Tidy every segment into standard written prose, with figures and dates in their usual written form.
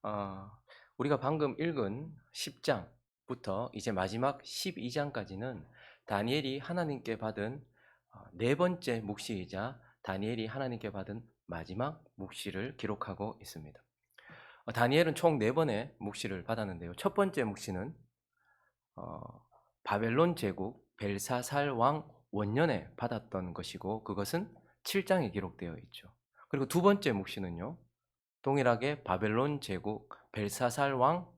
어, 우리가 방금 읽은 10장부터 이제 마지막 12장까지는 다니엘이 하나님께 받은 네 번째 묵시이자 다니엘이 하나님께 받은 마지막 묵시를 기록하고 있습니다. 다니엘은 총 네 번의 묵시를 받았는데요. 첫 번째 묵시는 어, 바벨론 제국 벨사살 왕 원년에 받았던 것이고 그것은 7장에 기록되어 있죠. 그리고 두 번째 묵시는요. 동일하게 바벨론 제국 벨사살 왕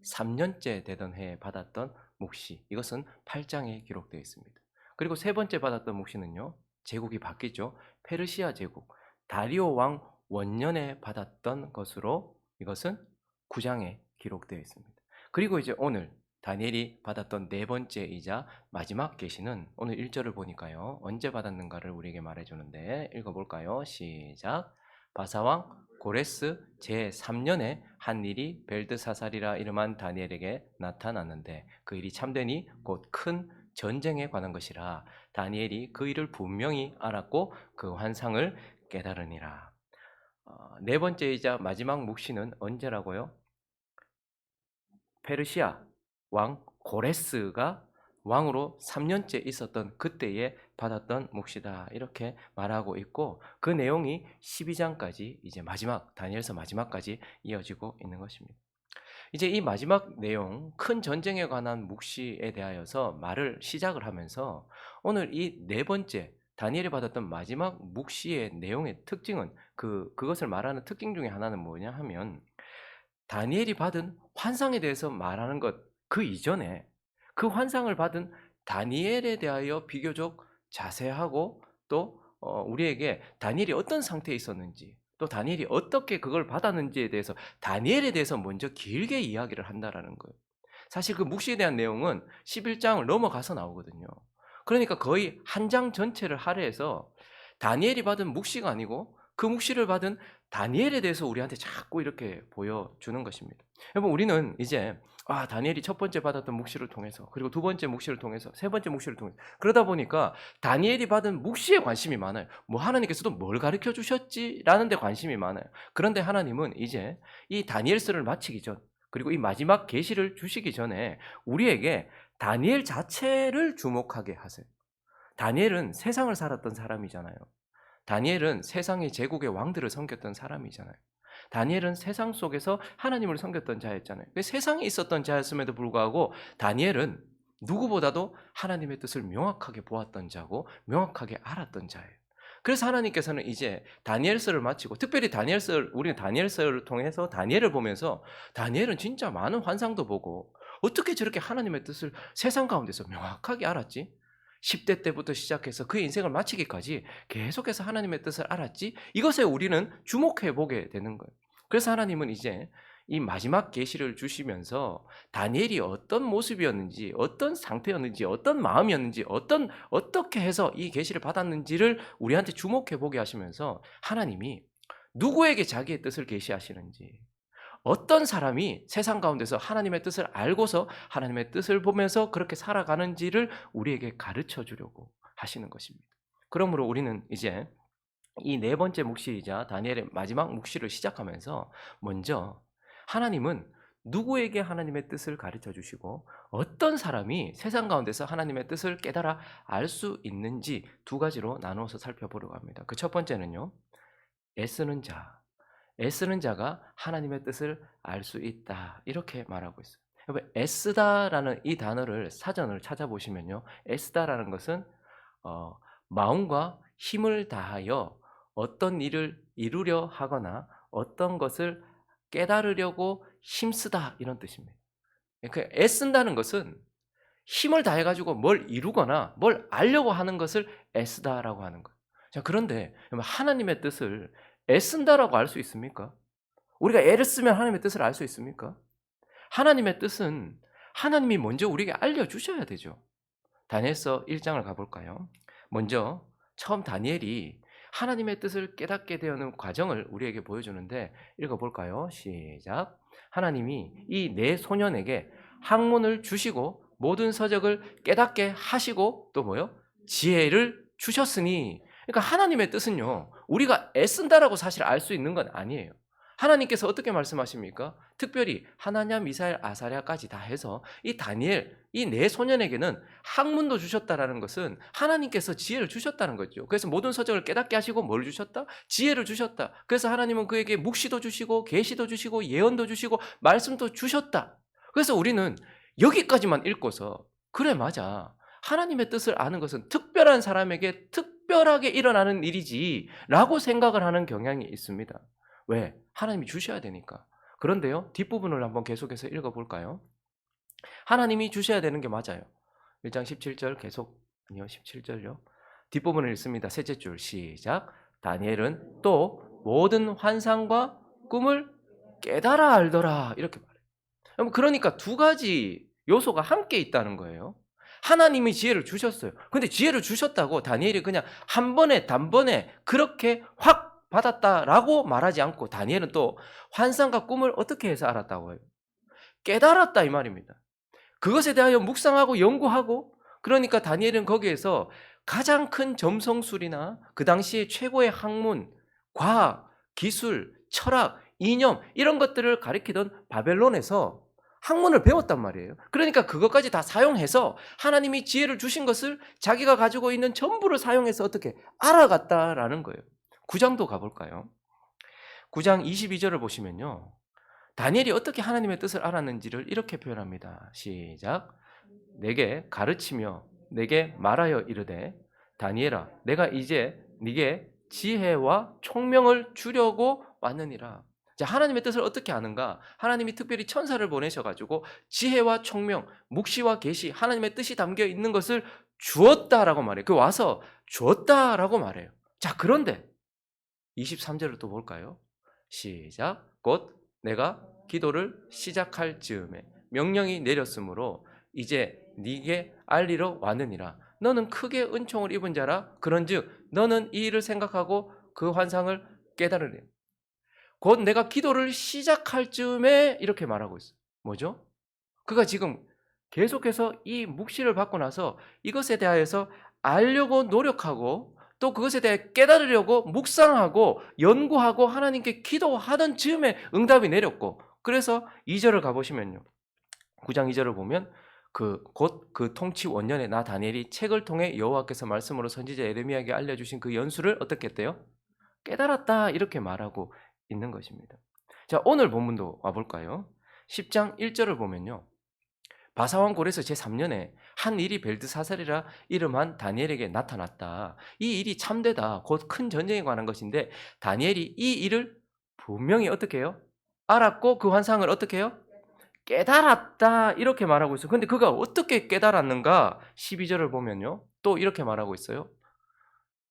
3년째 되던 해에 받았던 묵시, 이것은 8장에 기록되어 있습니다. 그리고 세 번째 받았던 묵시는요, 제국이 바뀌죠. 페르시아 제국 다리오 왕 원년에 받았던 것으로 이것은 9장에 기록되어 있습니다. 그리고 이제 오늘 다니엘이 받았던 네 번째이자 마지막 계시는 오늘 1절을 보니까요, 언제 받았는가를 우리에게 말해주는데 읽어볼까요? 시작. 바사왕 고레스 제3년에 한 일이 벨드사살이라 이름한 다니엘에게 나타났는데 그 일이 참되니 곧 큰 전쟁에 관한 것이라. 다니엘이 그 일을 분명히 알았고 그 환상을 깨달으니라. 네 번째이자 마지막 묵시는 언제라고요? 페르시아 왕 고레스가 왕으로 3년째 있었던 그때에 받았던 묵시다, 이렇게 말하고 있고 그 내용이 12장까지 이제 마지막 다니엘서 마지막까지 이어지고 있는 것입니다. 이제 이 마지막 내용, 큰 전쟁에 관한 묵시에 대하여서 말을 시작을 하면서 오늘 이 네 번째 다니엘이 받았던 마지막 묵시의 내용의 특징은 그것을 말하는 특징 중에 하나는 뭐냐 하면 다니엘이 받은 환상에 대해서 말하는 것 그 이전에 그 환상을 받은 다니엘에 대하여 비교적 자세하고 또 우리에게 다니엘이 어떤 상태에 있었는지 또 다니엘이 어떻게 그걸 받았는지에 대해서 다니엘에 대해서 먼저 길게 이야기를 한다라는 거예요. 사실 그 묵시에 대한 내용은 11장을 넘어가서 나오거든요. 그러니까 거의 한 장 전체를 할애해서 다니엘이 받은 묵시가 아니고 그 묵시를 받은 다니엘에 대해서 우리한테 자꾸 이렇게 보여주는 것입니다. 여러분, 우리는 이제 다니엘이 첫 번째 받았던 묵시를 통해서 그리고 두 번째 묵시를 통해서 세 번째 묵시를 통해서 그러다 보니까 다니엘이 받은 묵시에 관심이 많아요. 뭐 하나님께서도 뭘 가르쳐 주셨지라는 데 관심이 많아요. 그런데 하나님은 이제 이 다니엘서를 마치기 전 그리고 이 마지막 계시를 주시기 전에 우리에게 다니엘 자체를 주목하게 하세요. 다니엘은 세상을 살았던 사람이잖아요. 다니엘은 세상의 제국의 왕들을 섬겼던 사람이잖아요. 다니엘은 세상 속에서 하나님을 섬겼던 자였잖아요. 세상에 있었던 자였음에도 불구하고 다니엘은 누구보다도 하나님의 뜻을 명확하게 보았던 자고 명확하게 알았던 자예요. 그래서 하나님께서는 이제 다니엘서를 마치고 특별히 우리는 다니엘서를 통해서 다니엘을 보면서 다니엘은 진짜 많은 환상도 보고 어떻게 저렇게 하나님의 뜻을 세상 가운데서 명확하게 알았지? 10대 때부터 시작해서 그의 인생을 마치기까지 계속해서 하나님의 뜻을 알았지? 이것에 우리는 주목해 보게 되는 거예요. 그래서 하나님은 이제 이 마지막 계시를 주시면서 다니엘이 어떤 모습이었는지, 어떤 상태였는지, 어떤 마음이었는지, 어떻게 해서 이 계시를 받았는지를 우리한테 주목해 보게 하시면서 하나님이 누구에게 자기의 뜻을 계시하시는지, 어떤 사람이 세상 가운데서 하나님의 뜻을 알고서 하나님의 뜻을 보면서 그렇게 살아가는지를 우리에게 가르쳐 주려고 하시는 것입니다. 그러므로 우리는 이제 이 네 번째 묵시이자 다니엘의 마지막 묵시를 시작하면서 먼저 하나님은 누구에게 하나님의 뜻을 가르쳐 주시고 어떤 사람이 세상 가운데서 하나님의 뜻을 깨달아 알 수 있는지 두 가지로 나누어서 살펴보려고 합니다. 그 첫 번째는요, 애쓰는 자. 애쓰는 자가 하나님의 뜻을 알 수 있다, 이렇게 말하고 있어요. 여러분, 애쓰다라는 이 단어를 사전을 찾아보시면요, 애쓰다라는 것은 마음과 힘을 다하여 어떤 일을 이루려 하거나 어떤 것을 깨달으려고 힘쓰다, 이런 뜻입니다. 그 애쓴다는 것은 힘을 다해 가지고 뭘 이루거나 뭘 알려고 하는 것을 애쓰다라고 하는 거예요. 자, 그런데 하나님의 뜻을 애쓴다라고 알 수 있습니까? 우리가 애를 쓰면 하나님의 뜻을 알 수 있습니까? 하나님의 뜻은 하나님이 먼저 우리에게 알려주셔야 되죠. 다니엘서 1장을 가볼까요? 먼저 처음 다니엘이 하나님의 뜻을 깨닫게 되는 과정을 우리에게 보여주는데 읽어볼까요? 시작. 하나님이 이 네 소년에게 학문을 주시고 모든 서적을 깨닫게 하시고 또 뭐요? 지혜를 주셨으니. 그러니까 하나님의 뜻은요, 우리가 애쓴다라고 사실 알 수 있는 건 아니에요. 하나님께서 어떻게 말씀하십니까? 특별히 하나냐, 미사엘, 아사랴까지 다 해서 이 다니엘, 이 네 소년에게는 학문도 주셨다라는 것은 하나님께서 지혜를 주셨다는 거죠. 그래서 모든 서적을 깨닫게 하시고 뭘 주셨다? 지혜를 주셨다. 그래서 하나님은 그에게 묵시도 주시고 계시도 주시고 예언도 주시고 말씀도 주셨다. 그래서 우리는 여기까지만 읽고서 그래 맞아. 하나님의 뜻을 아는 것은 특별한 사람에게 특별하게 일어나는 일이지 라고 생각을 하는 경향이 있습니다. 왜? 하나님이 주셔야 되니까. 그런데요, 뒷부분을 한번 계속해서 읽어볼까요? 하나님이 주셔야 되는 게 맞아요. 1장 17절 계속, 아니요, 17절요. 뒷부분을 읽습니다. 셋째 줄 시작. 다니엘은 또 모든 환상과 꿈을 깨달아 알더라. 이렇게 말해요. 그러니까 두 가지 요소가 함께 있다는 거예요. 하나님이 지혜를 주셨어요. 근데 지혜를 주셨다고 다니엘이 그냥 한 번에 단번에 그렇게 확 받았다라고 말하지 않고 다니엘은 또 환상과 꿈을 어떻게 해서 알았다고 해요? 깨달았다 이 말입니다. 그것에 대하여 묵상하고 연구하고, 그러니까 다니엘은 거기에서 가장 큰 점성술이나 그 당시에 최고의 학문, 과학, 기술, 철학, 이념 이런 것들을 가리키던 바벨론에서 학문을 배웠단 말이에요. 그러니까 그것까지 다 사용해서 하나님이 지혜를 주신 것을 자기가 가지고 있는 전부를 사용해서 어떻게 알아갔다라는 거예요. 9장도 가볼까요? 9장 22절을 보시면요, 다니엘이 어떻게 하나님의 뜻을 알았는지를 이렇게 표현합니다. 시작. 내게 가르치며 내게 말하여 이르되 다니엘아 내가 이제 네게 지혜와 총명을 주려고 왔느니라. 자, 하나님의 뜻을 어떻게 아는가? 하나님이 특별히 천사를 보내셔가지고 지혜와 총명, 묵시와 계시, 하나님의 뜻이 담겨 있는 것을 주었다라고 말해요. 그 와서 주었다라고 말해요. 자, 그런데 23절을 또 볼까요? 시작. 곧 내가 기도를 시작할 즈음에 명령이 내렸으므로 이제 네게 알리러 왔느니라. 너는 크게 은총을 입은 자라. 그런즉 너는 이 일을 생각하고 그 환상을 깨달으려. 곧 내가 기도를 시작할 즈음에 이렇게 말하고 있어요. 뭐죠? 그가 지금 계속해서 이 묵시를 받고 나서 이것에 대하여서 알려고 노력하고 또 그것에 대해 깨달으려고 묵상하고 연구하고 하나님께 기도하던 즈음에 응답이 내렸고, 그래서 2절을 가보시면요, 9장 2절을 보면 곧 그 통치 원년에 나 다니엘이 책을 통해 여호와께서 말씀으로 선지자 예레미야에게 알려주신 그 연수를 어떻게 했대요? 깨달았다 이렇게 말하고 있는 것입니다. 자, 오늘 본문도 와볼까요? 10장 1절을 보면요, 바사왕 고레스 제3년에 한 일이 벨드사살이라 이름한 다니엘에게 나타났다. 이 일이 참되다. 곧 큰 전쟁에 관한 것인데 다니엘이 이 일을 분명히 어떻게 해요? 알았고 그 환상을 어떻게 해요? 깨달았다. 이렇게 말하고 있어요. 근데 그가 어떻게 깨달았는가? 12절을 보면요, 또 이렇게 말하고 있어요.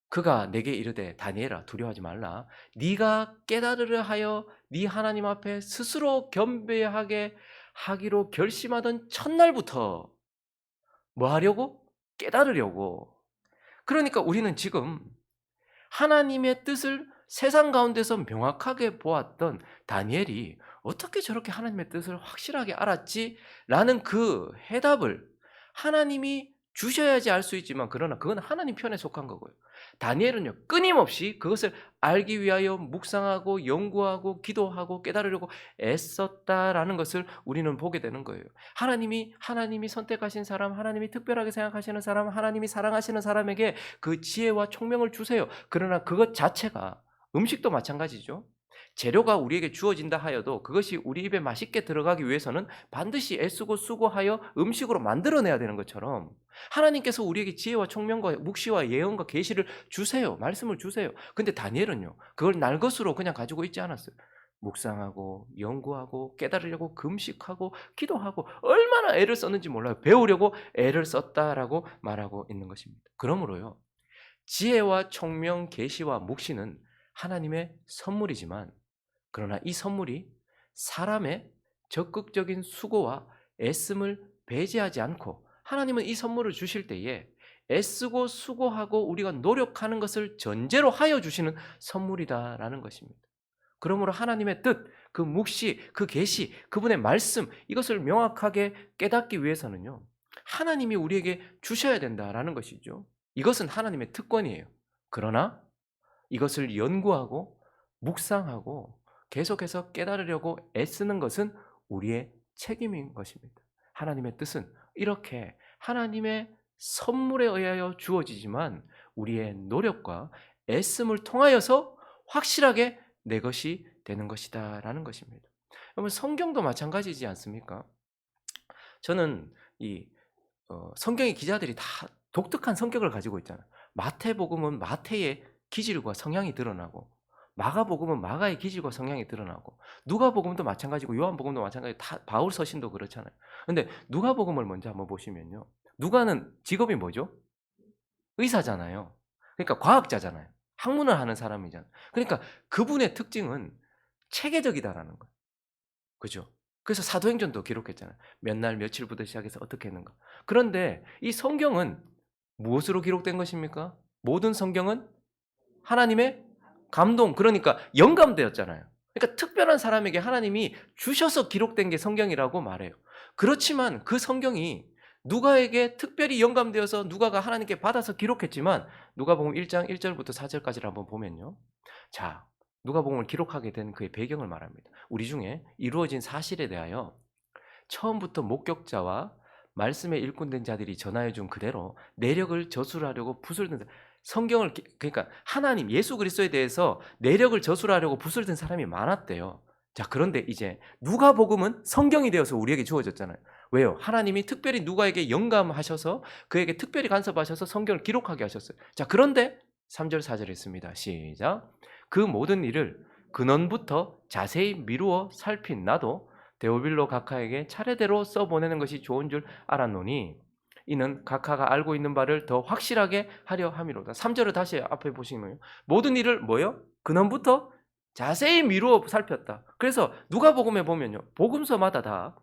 그가 내게 이르되 다니엘아 두려워하지 말라. 네가 깨달으려 하여 네 하나님 앞에 스스로 겸비하게 하기로 결심하던 첫날부터 뭐 하려고? 깨달으려고. 그러니까 우리는 지금 하나님의 뜻을 세상 가운데서 명확하게 보았던 다니엘이 어떻게 저렇게 하나님의 뜻을 확실하게 알았지? 라는 그 해답을 하나님이 주셔야지 알 수 있지만, 그러나 그건 하나님 편에 속한 거고요. 다니엘은요, 끊임없이 그것을 알기 위하여 묵상하고 연구하고 기도하고 깨달으려고 애썼다라는 것을 우리는 보게 되는 거예요. 하나님이 선택하신 사람, 하나님이 특별하게 생각하시는 사람, 하나님이 사랑하시는 사람에게 그 지혜와 총명을 주세요. 그러나 그것 자체가, 음식도 마찬가지죠. 재료가 우리에게 주어진다 하여도 그것이 우리 입에 맛있게 들어가기 위해서는 반드시 애쓰고 수고하여 음식으로 만들어내야 되는 것처럼 하나님께서 우리에게 지혜와 총명과 묵시와 예언과 계시를 주세요. 말씀을 주세요. 근데 다니엘은요, 그걸 날 것으로 그냥 가지고 있지 않았어요. 묵상하고 연구하고 깨달으려고 금식하고 기도하고 얼마나 애를 썼는지 몰라요. 배우려고 애를 썼다라고 말하고 있는 것입니다. 그러므로요, 지혜와 총명, 계시와 묵시는 하나님의 선물이지만, 그러나 이 선물이 사람의 적극적인 수고와 애씀을 배제하지 않고 하나님은 이 선물을 주실 때에 애쓰고 수고하고 우리가 노력하는 것을 전제로 하여 주시는 선물이다라는 것입니다. 그러므로 하나님의 뜻, 그 묵시, 그 계시, 그분의 말씀, 이것을 명확하게 깨닫기 위해서는요, 하나님이 우리에게 주셔야 된다라는 것이죠. 이것은 하나님의 특권이에요. 그러나 이것을 연구하고 묵상하고 계속해서 깨달으려고 애쓰는 것은 우리의 책임인 것입니다. 하나님의 뜻은 이렇게 하나님의 선물에 의하여 주어지지만 우리의 노력과 애씀을 통하여서 확실하게 내 것이 되는 것이다라는 것입니다. 여러분 성경도 마찬가지지 않습니까? 저는 이 성경의 기자들이 다 독특한 성격을 가지고 있잖아요. 마태복음은 마태의 기질과 성향이 드러나고 마가복음은 마가의 기질과 성향이 드러나고 누가복음도 마찬가지고 요한복음도 마찬가지고 다 바울 서신도 그렇잖아요. 근데 누가복음을 먼저 한번 보시면요. 누가는 직업이 뭐죠? 의사잖아요. 그러니까 과학자잖아요. 학문을 하는 사람이잖아요. 그러니까 그분의 특징은 체계적이다라는 거예요. 그죠? 그래서 사도행전도 기록했잖아요. 몇 날 며칠부터 시작해서 어떻게 했는가. 그런데 이 성경은 무엇으로 기록된 것입니까? 모든 성경은 하나님의 감동, 그러니까 영감되었잖아요. 그러니까 특별한 사람에게 하나님이 주셔서 기록된 게 성경이라고 말해요. 그렇지만 그 성경이 누가에게 특별히 영감되어서 누가가 하나님께 받아서 기록했지만 누가복음 1장 1절부터 4절까지를 한번 보면요. 자, 누가복음을 기록하게 된 그의 배경을 말합니다. 우리 중에 이루어진 사실에 대하여 처음부터 목격자와 말씀에 일꾼된 자들이 전하여 준 그대로 내력을 저술하려고 붓을 든 성경을 그러니까 하나님 예수 그리스도에 대해서 내력을 저술하려고 붓을 든 사람이 많았대요. 자, 그런데 이제 누가복음은 성경이 되어서 우리에게 주어졌잖아요. 왜요? 하나님이 특별히 누가에게 영감하셔서 그에게 특별히 간섭하셔서 성경을 기록하게 하셨어요. 자, 그런데 3절 4절 있습니다. 시작. 그 모든 일을 근원부터 자세히 미루어 살핀 나도 데오빌로 각하에게 차례대로 써보내는 것이 좋은 줄 알았노니 이는 각하가 알고 있는 바를 더 확실하게 하려 함이로다. 3절을 다시 앞에 보시면 모든 일을 뭐요? 근원부터 자세히 미루어 살폈다. 그래서 누가복음에 보면요. 복음서마다 다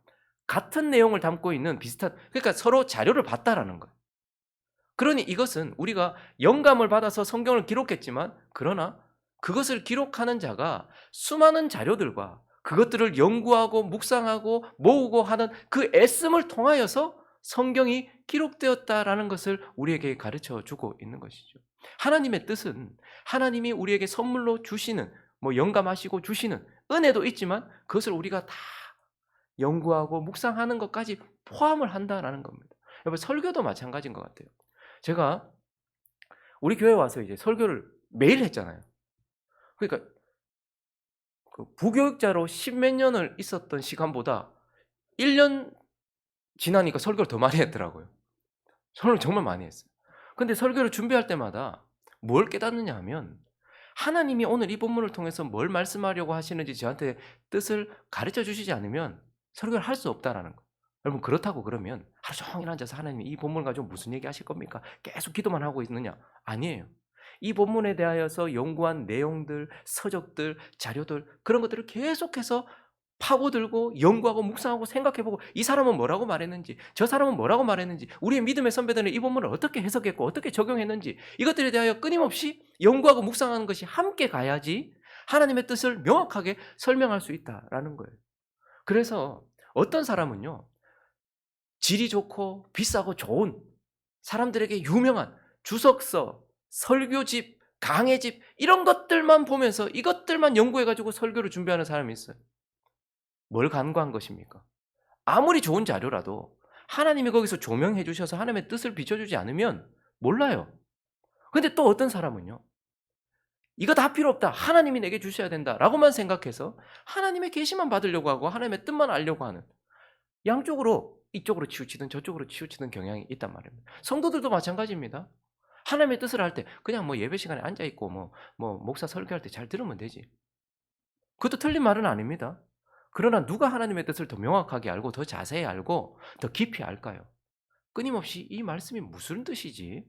같은 내용을 담고 있는 비슷한 그러니까 서로 자료를 봤다라는 거예요. 그러니 이것은 우리가 영감을 받아서 성경을 기록했지만 그러나 그것을 기록하는 자가 수많은 자료들과 그것들을 연구하고 묵상하고 모으고 하는 그 애씀을 통하여서 성경이 기록되었다라는 것을 우리에게 가르쳐 주고 있는 것이죠. 하나님의 뜻은 하나님이 우리에게 선물로 주시는 영감하시고 주시는 은혜도 있지만 그것을 우리가 다 연구하고 묵상하는 것까지 포함을 한다라는 겁니다. 여러분 설교도 마찬가지인 것 같아요. 제가 우리 교회 와서 이제 설교를 매일 했잖아요. 그러니까 그 부교육자로 십몇 년을 있었던 시간보다 1년 지나니까 설교를 더 많이 했더라고요. 설교를 정말 많이 했어요. 근데 설교를 준비할 때마다 뭘 깨닫느냐 하면 하나님이 오늘 이 본문을 통해서 뭘 말씀하려고 하시는지 저한테 뜻을 가르쳐 주시지 않으면 설교를 할 수 없다라는 거예요. 여러분 그렇다고 그러면 하루 종일 앉아서 하나님이 이 본문을 가지고 무슨 얘기 하실 겁니까? 계속 기도만 하고 있느냐? 아니에요. 이 본문에 대하여서 연구한 내용들, 서적들, 자료들 그런 것들을 계속해서 파고들고 연구하고 묵상하고 생각해보고 이 사람은 뭐라고 말했는지 저 사람은 뭐라고 말했는지 우리의 믿음의 선배들은 이 본문을 어떻게 해석했고 어떻게 적용했는지 이것들에 대하여 끊임없이 연구하고 묵상하는 것이 함께 가야지 하나님의 뜻을 명확하게 설명할 수 있다라는 거예요. 그래서 어떤 사람은요 질이 좋고 비싸고 좋은 사람들에게 유명한 주석서, 설교집, 강해집 이런 것들만 보면서 이것들만 연구해가지고 설교를 준비하는 사람이 있어요. 뭘 간과한 것입니까? 아무리 좋은 자료라도 하나님이 거기서 조명해 주셔서 하나님의 뜻을 비춰주지 않으면 몰라요. 근데 또 어떤 사람은요. 이거 다 필요 없다. 하나님이 내게 주셔야 된다. 라고만 생각해서 하나님의 계시만 받으려고 하고 하나님의 뜻만 알려고 하는 양쪽으로 이쪽으로 치우치든 저쪽으로 치우치는 경향이 있단 말입니다. 성도들도 마찬가지입니다. 하나님의 뜻을 할 때 그냥 예배 시간에 앉아있고 목사 설교할 때 잘 들으면 되지. 그것도 틀린 말은 아닙니다. 그러나 누가 하나님의 뜻을 더 명확하게 알고 더 자세히 알고 더 깊이 알까요? 끊임없이 이 말씀이 무슨 뜻이지?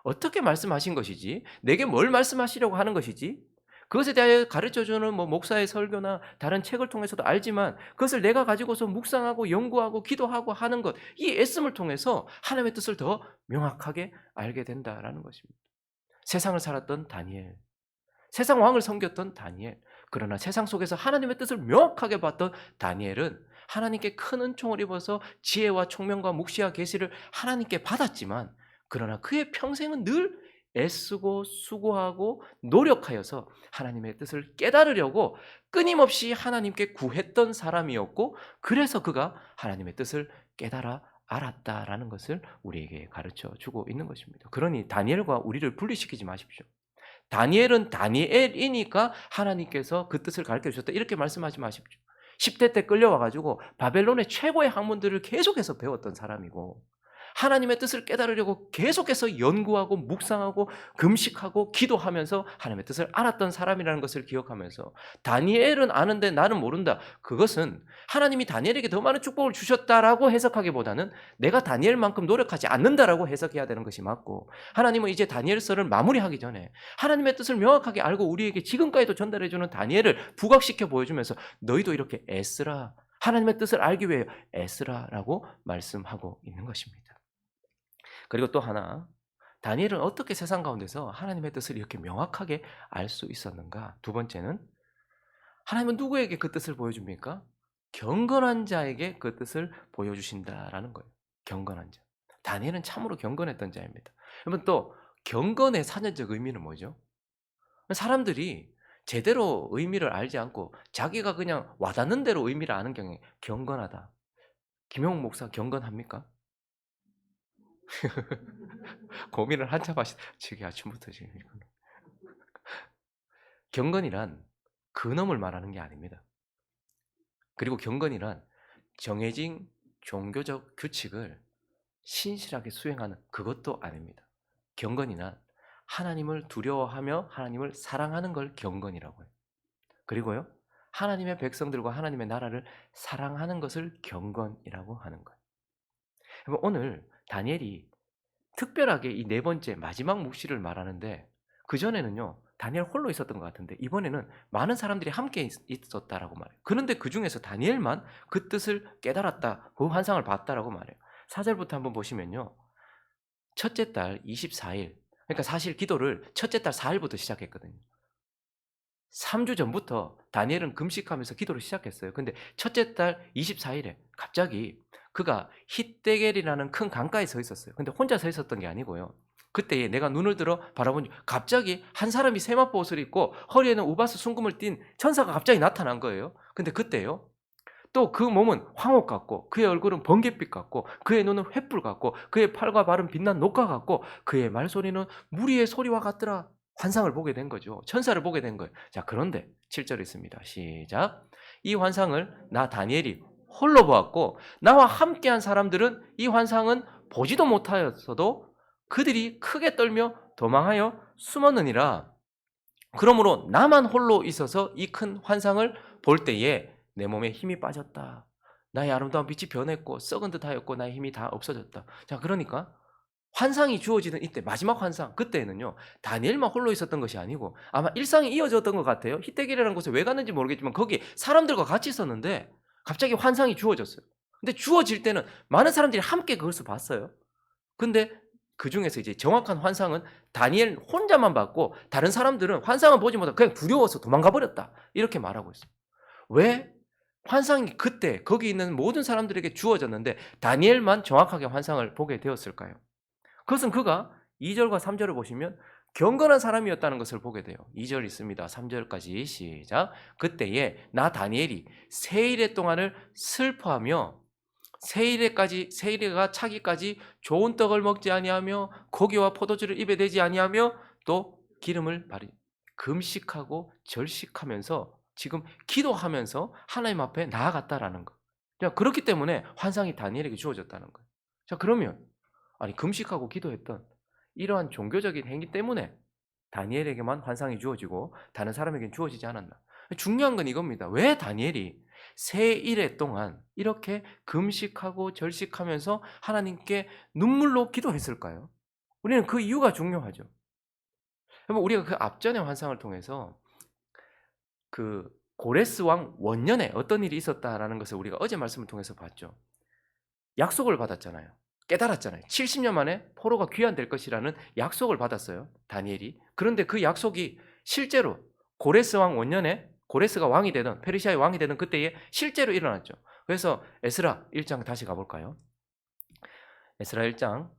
어떻게 말씀하신 것이지? 내게 뭘 말씀하시려고 하는 것이지? 그것에 대하여 가르쳐주는 목사의 설교나 다른 책을 통해서도 알지만 그것을 내가 가지고서 묵상하고 연구하고 기도하고 하는 것, 이 애씀을 통해서 하나님의 뜻을 더 명확하게 알게 된다라는 것입니다. 세상을 살았던 다니엘, 세상 왕을 섬겼던 다니엘, 그러나 세상 속에서 하나님의 뜻을 명확하게 봤던 다니엘은 하나님께 큰 은총을 입어서 지혜와 총명과 묵시와 계시를 하나님께 받았지만 그러나 그의 평생은 늘 애쓰고 수고하고 노력하여서 하나님의 뜻을 깨달으려고 끊임없이 하나님께 구했던 사람이었고, 그래서 그가 하나님의 뜻을 깨달아 알았다라는 것을 우리에게 가르쳐 주고 있는 것입니다. 그러니 다니엘과 우리를 분리시키지 마십시오. 다니엘은 다니엘이니까 하나님께서 그 뜻을 가르쳐 주셨다, 이렇게 말씀하지 마십시오. 10대 때 끌려와 가지고 바벨론의 최고의 학문들을 계속해서 배웠던 사람이고, 하나님의 뜻을 깨달으려고 계속해서 연구하고 묵상하고 금식하고 기도하면서 하나님의 뜻을 알았던 사람이라는 것을 기억하면서, 다니엘은 아는데 나는 모른다, 그것은 하나님이 다니엘에게 더 많은 축복을 주셨다라고 해석하기보다는 내가 다니엘만큼 노력하지 않는다라고 해석해야 되는 것이 맞고, 하나님은 이제 다니엘서를 마무리하기 전에 하나님의 뜻을 명확하게 알고 우리에게 지금까지도 전달해주는 다니엘을 부각시켜 보여주면서 너희도 이렇게 애쓰라, 하나님의 뜻을 알기 위해 애쓰라라고 말씀하고 있는 것입니다. 그리고 또 하나, 다니엘은 어떻게 세상 가운데서 하나님의 뜻을 이렇게 명확하게 알 수 있었는가? 두 번째는, 하나님은 누구에게 그 뜻을 보여줍니까? 경건한 자에게 그 뜻을 보여주신다라는 거예요. 경건한 자. 다니엘은 참으로 경건했던 자입니다. 여러분, 또 경건의 사전적 의미는 뭐죠? 사람들이 제대로 의미를 알지 않고 자기가 그냥 와닿는 대로 의미를 아는 경우에 경건하다. 김용욱 목사 경건합니까? 고민을 한참 지금 아침부터 지금. 경건이란 근엄을 말하는 게 아닙니다. 그리고 경건이란 정해진 종교적 규칙을 신실하게 수행하는 그것도 아닙니다. 경건이란 하나님을 두려워하며 하나님을 사랑하는 걸 경건이라고 해요. 그리고요, 하나님의 백성들과 하나님의 나라를 사랑하는 것을 경건이라고 하는 거예요. 오늘 다니엘이 특별하게 이 네 번째 마지막 묵시를 말하는데, 그전에는요 다니엘 홀로 있었던 것 같은데 이번에는 많은 사람들이 함께 있었다라고 말해요. 그런데 그 중에서 다니엘만 그 뜻을 깨달았다, 그 환상을 봤다라고 말해요. 4절부터 한번 보시면요, 첫째 달 24일, 그러니까 사실 기도를 첫째 달 4일부터 시작했거든요. 3주 전부터 다니엘은 금식하면서 기도를 시작했어요. 근데 첫째 달 24일에 갑자기 그가 힛데겔이라는 큰 강가에 서 있었어요. 근데 혼자 서 있었던 게 아니고요, 그때 내가 눈을 들어 바라보니 갑자기 한 사람이 세마포 옷을 입고 허리에는 우바스 순금을 띤 천사가 갑자기 나타난 거예요. 근데 그때요, 또 그 몸은 황옥 같고 그의 얼굴은 번갯빛 같고 그의 눈은 횃불 같고 그의 팔과 발은 빛난 녹과 같고 그의 말소리는 무리의 소리와 같더라. 환상을 보게 된 거죠. 천사를 보게 된 거예요. 자, 그런데 7절 있습니다. 시작. 이 환상을 나 다니엘이 홀로 보았고 나와 함께한 사람들은 이 환상은 보지도 못하였어도 그들이 크게 떨며 도망하여 숨었느니라. 그러므로 나만 홀로 있어서 이 큰 환상을 볼 때에 내 몸에 힘이 빠졌다. 나의 아름다운 빛이 변했고 썩은 듯하였고 나의 힘이 다 없어졌다. 자, 그러니까 환상이 주어지는 이때, 마지막 환상, 그때는요 다니엘만 홀로 있었던 것이 아니고 아마 일상이 이어졌던 것 같아요. 히데겔이라는 곳에 왜 갔는지 모르겠지만 거기 사람들과 같이 있었는데 갑자기 환상이 주어졌어요. 근데 주어질 때는 많은 사람들이 함께 그것을 봤어요. 근데 그 중에서 이제 정확한 환상은 다니엘 혼자만 봤고 다른 사람들은 환상을 보지 못하고 그냥 두려워서 도망가 버렸다, 이렇게 말하고 있어요. 왜 환상이 그때 거기 있는 모든 사람들에게 주어졌는데 다니엘만 정확하게 환상을 보게 되었을까요? 그것은 그가 2절과 3절을 보시면 경건한 사람이었다는 것을 보게 돼요. 2절 있습니다. 3절까지 시작. 그때에 나 다니엘이 세일의 동안을 슬퍼하며 세일에가 차기까지 좋은 떡을 먹지 아니하며 고기와 포도주를 입에 대지 아니하며 또 기름을 바르 금식하고 절식하면서 지금 기도하면서 하나님 앞에 나아갔다라는 거. 그렇기 때문에 환상이 다니엘에게 주어졌다는 거예요. 자, 그러면 아니 금식하고 기도했던 이러한 종교적인 행위 때문에 다니엘에게만 환상이 주어지고 다른 사람에게는 주어지지 않았나? 중요한 건 이겁니다. 왜 다니엘이 세 일해 동안 이렇게 금식하고 절식하면서 하나님께 눈물로 기도했을까요? 우리는 그 이유가 중요하죠. 여러분, 우리가 그 앞전의 환상을 통해서 그 고레스 왕 원년에 어떤 일이 있었다라는 것을 우리가 어제 말씀을 통해서 봤죠. 약속을 받았잖아요. 깨달았잖아요. 70년 만에 포로가 귀환될 것이라는 약속을 받았어요, 다니엘이. 그런데 그 약속이 실제로 고레스 왕 원년에 고레스가 왕이 되던, 페르시아의 왕이 되던 그때에 실제로 일어났죠. 그래서 에스라 1장 다시 가볼까요? 에스라 1장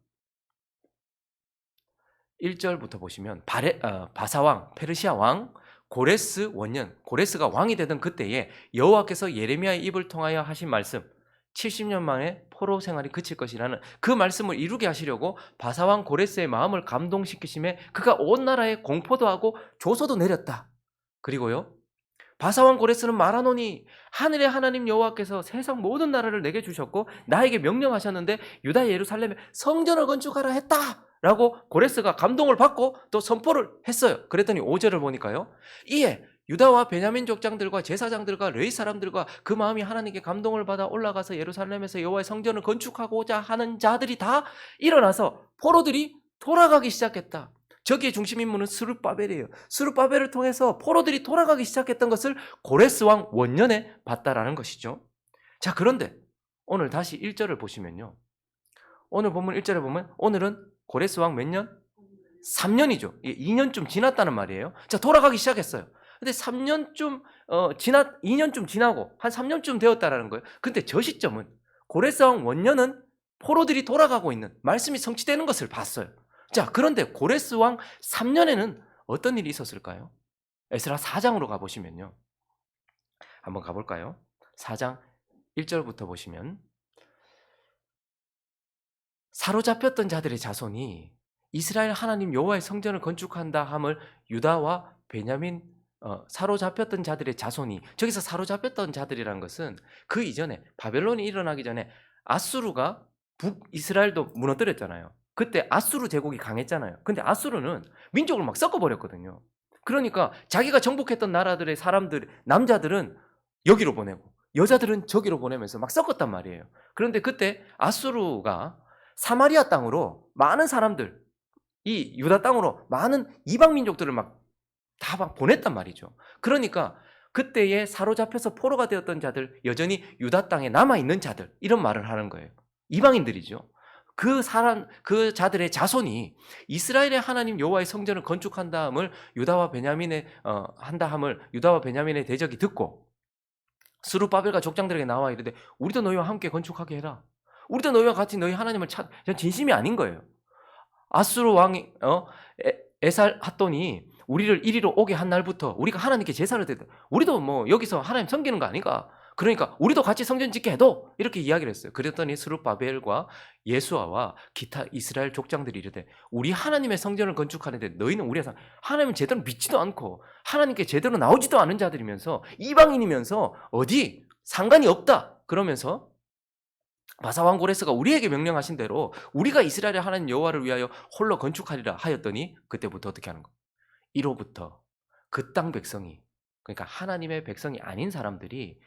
1절부터 보시면 바사왕, 페르시아 왕 고레스 원년, 고레스가 왕이 되던 그때에 여호와께서 예레미야의 입을 통하여 하신 말씀, 70년 만에 포로 생활이 그칠 것이라는 그 말씀을 이루게 하시려고 바사왕 고레스의 마음을 감동시키심에 그가 온 나라에 공포도 하고 조서도 내렸다. 그리고요, 바사왕 고레스는 말하노니 하늘의 하나님 여호와께서 세상 모든 나라를 내게 주셨고 나에게 명령하셨는데 유다 예루살렘에 성전을 건축하라 했다 라고 고레스가 감동을 받고 또 선포를 했어요. 그랬더니 5절을 보니까요, 이에 유다와 베냐민 족장들과 제사장들과 레위 사람들과 그 마음이 하나님께 감동을 받아 올라가서 예루살렘에서 여호와의 성전을 건축하고자 하는 자들이 다 일어나서 포로들이 돌아가기 시작했다. 저기의 중심 인물은 스룹바벨이에요. 스룹바벨을 통해서 포로들이 돌아가기 시작했던 것을 고레스 왕 원년에 봤다라는 것이죠. 자, 그런데 오늘 다시 1절을 보시면요, 오늘 본문 1절에 보면 오늘은 고레스 왕 몇 년? 3년이죠. 2년쯤 지났다는 말이에요. 자, 돌아가기 시작했어요. 근데 3년쯤 2년쯤 지나고 한 3년쯤 되었다라는 거예요. 근데 저 시점은 고레스 왕 원년은 포로들이 돌아가고 있는 말씀이 성취되는 것을 봤어요. 자, 그런데 고레스 왕 3년에는 어떤 일이 있었을까요? 에스라 4장으로 가보시면요, 한번 가볼까요? 4장 1절부터 보시면 사로잡혔던 자들의 자손이 이스라엘 하나님 여호와의 성전을 건축한다 함을 유다와 베냐민 사로잡혔던 자들의 자손이, 저기서 사로잡혔던 자들이라는 것은 그 이전에 바벨론이 일어나기 전에 아수르가 북이스라엘도 무너뜨렸잖아요. 그때 아수르 제국이 강했잖아요. 근데 아수르는 민족을 막 섞어버렸거든요. 그러니까 자기가 정복했던 나라들의 사람들, 남자들은 여기로 보내고 여자들은 저기로 보내면서 막 섞었단 말이에요. 그런데 그때 아수르가 사마리아 땅으로 많은 사람들, 이 유다 땅으로 많은 이방 민족들을 막 보냈단 말이죠. 그러니까 그때에 사로잡혀서 포로가 되었던 자들, 여전히 유다 땅에 남아있는 자들, 이런 말을 하는 거예요. 이방인들이죠. 그 자들의 자손이 이스라엘의 하나님 여호와의 성전을 건축한 다음을 유다와 베냐민의 대적이 듣고 스룹바벨과 족장들에게 나와 이르되 우리도 너희와 함께 건축하게 해라. 우리도 너희와 같이 너희 하나님을 진심이 아닌 거예요. 아수르 왕이 에살 핫돈이 우리를 이리로 오게 한 날부터 우리가 하나님께 제사를 드려, 우리도 뭐 여기서 하나님 섬기는 거 아닌가? 그러니까 우리도 같이 성전 짓게 해도, 이렇게 이야기를 했어요. 그랬더니 스룹바벨과 예수아와 기타 이스라엘 족장들이 이르되 우리 하나님의 성전을 건축하는데 너희는 우리의 하나님을 제대로 믿지도 않고 하나님께 제대로 나오지도 않은 자들이면서 이방인이면서 어디 상관이 없다 그러면서 바사왕 고레스가 우리에게 명령하신 대로 우리가 이스라엘의 하나님 여호와를 위하여 홀로 건축하리라 하였더니 그때부터 어떻게 하는 거예요? 이로부터 그 땅 백성이, 그러니까 하나님의 백성이 아닌 사람들이,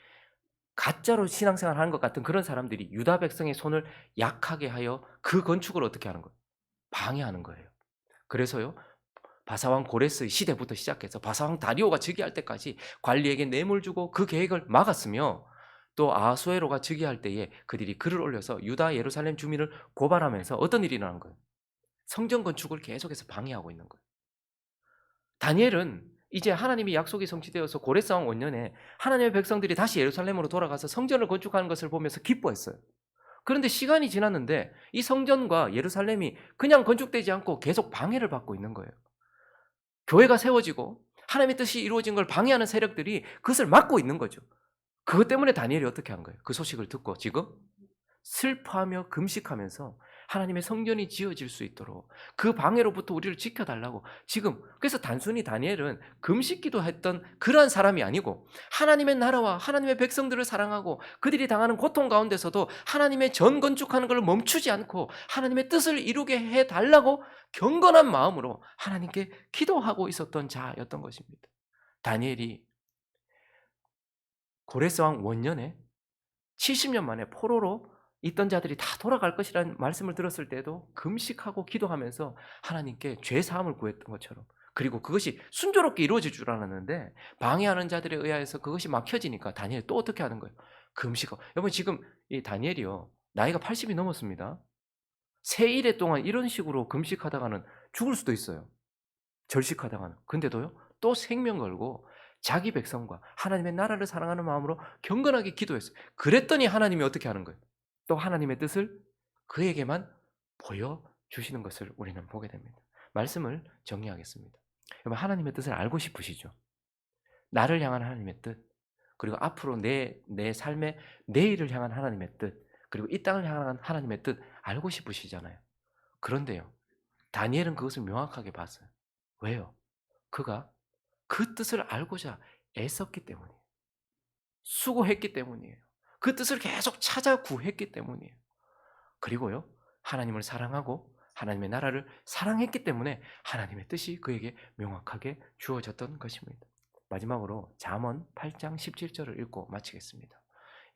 가짜로 신앙생활 하는 것 같은 그런 사람들이 유다 백성의 손을 약하게 하여 그 건축을 어떻게 하는 거예요? 방해하는 거예요. 그래서요, 바사왕 고레스 시대부터 시작해서 바사왕 다리오가 즉위할 때까지 관리에게 뇌물 주고 그 계획을 막았으며, 또 아하수에로가 즉위할 때에 그들이 글을 올려서 유다 예루살렘 주민을 고발하면서 어떤 일이 일어난 거예요? 성전 건축을 계속해서 방해하고 있는 거예요. 다니엘은 이제 하나님이 약속이 성취되어서 고레스 왕 원년에 하나님의 백성들이 다시 예루살렘으로 돌아가서 성전을 건축하는 것을 보면서 기뻐했어요. 그런데 시간이 지났는데 이 성전과 예루살렘이 그냥 건축되지 않고 계속 방해를 받고 있는 거예요. 교회가 세워지고 하나님의 뜻이 이루어진 걸 방해하는 세력들이 그것을 막고 있는 거죠. 그것 때문에 다니엘이 어떻게 한 거예요? 그 소식을 듣고 지금 슬퍼하며 금식하면서 하나님의 성전이 지어질 수 있도록 그 방해로부터 우리를 지켜달라고 지금, 그래서 단순히 다니엘은 금식기도 했던 그러한 사람이 아니고 하나님의 나라와 하나님의 백성들을 사랑하고 그들이 당하는 고통 가운데서도 하나님의 전 건축하는 걸 멈추지 않고 하나님의 뜻을 이루게 해달라고 경건한 마음으로 하나님께 기도하고 있었던 자였던 것입니다. 다니엘이 고레스 왕 원년에 70년 만에 포로로 있던 자들이 다 돌아갈 것이라는 말씀을 들었을 때도 금식하고 기도하면서 하나님께 죄 사함을 구했던 것처럼, 그리고 그것이 순조롭게 이루어질 줄 알았는데 방해하는 자들에 의해서 그것이 막혀지니까 다니엘이 또 어떻게 하는 거예요? 금식하고. 여러분, 지금 이 다니엘이요, 나이가 80이 넘었습니다. 세 일해 동안 이런 식으로 금식하다가는 죽을 수도 있어요. 절식하다가는. 근데도요, 또 생명 걸고 자기 백성과 하나님의 나라를 사랑하는 마음으로 경건하게 기도했어요. 그랬더니 하나님이 어떻게 하는 거예요? 또 하나님의 뜻을 그에게만 보여주시는 것을 우리는 보게 됩니다. 말씀을 정리하겠습니다. 여러분 하나님의 뜻을 알고 싶으시죠? 나를 향한 하나님의 뜻, 그리고 앞으로 내 삶의 내일을 향한 하나님의 뜻, 그리고 이 땅을 향한 하나님의 뜻 알고 싶으시잖아요. 그런데요. 다니엘은 그것을 명확하게 봤어요. 왜요? 그가 그 뜻을 알고자 애썼기 때문이에요. 수고했기 때문이에요. 그 뜻을 계속 찾아 구했기 때문이에요. 그리고요. 하나님을 사랑하고 하나님의 나라를 사랑했기 때문에 하나님의 뜻이 그에게 명확하게 주어졌던 것입니다. 마지막으로 잠언 8장 17절을 읽고 마치겠습니다.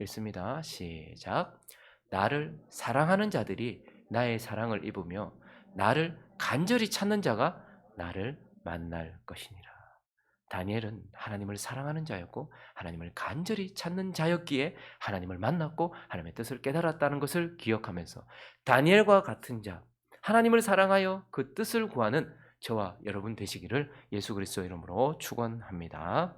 읽습니다. 시작. 나를 사랑하는 자들이 나의 사랑을 입으며 나를 간절히 찾는 자가 나를 만날 것이니라. 다니엘은 하나님을 사랑하는 자였고 하나님을 간절히 찾는 자였기에 하나님을 만났고 하나님의 뜻을 깨달았다는 것을 기억하면서 다니엘과 같은 자, 하나님을 사랑하여 그 뜻을 구하는 저와 여러분 되시기를 예수 그리스도의 이름으로 축원합니다.